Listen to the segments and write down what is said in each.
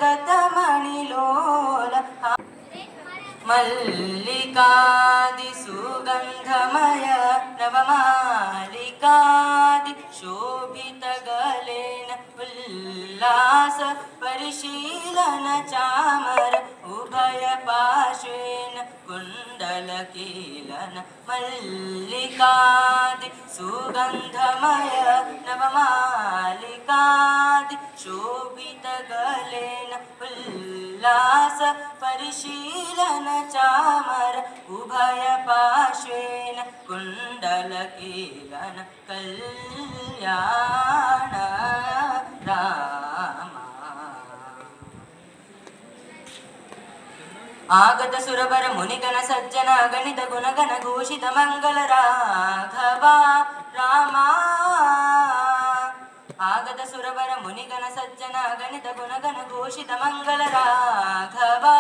जगतमणिलोल मल्लिकादि सुगन्धमय नवमालिकादि शोभितगलेन उल्लास परिशीलन चामर उभय पार्श्वेन कुण्डलकीलन मल्लिकादि सुगन्धमय नवमालिकादि शोभितगलेन उल्लास परिशीलन चामर उभय पार्श्वेन कुण्डलकीलन कल्याण राम आगत सुरवर मुनिगण सज्जन गणित गुणगण घोषित मंगल राघवा रामा आगत सुरवर मुनिगण सज्जन गणित गुणगण घोषित मंगल राघवा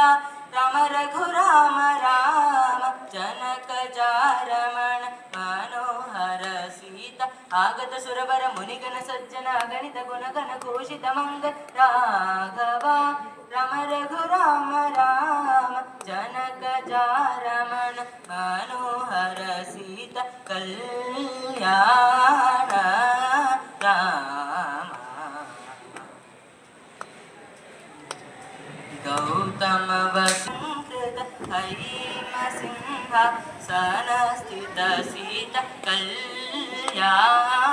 राम रघुराम राम जनक जारमण मनोहर सीता आगत सुरवर मुनिगण सज्जन गणित गुणगण घोषित मंगल राघवा राम रघुराम राम जनक जारमण मनोहर सीता कल्याण राम गौतम वसुकृत हैम सिंह सन स्थित सीता कल्याण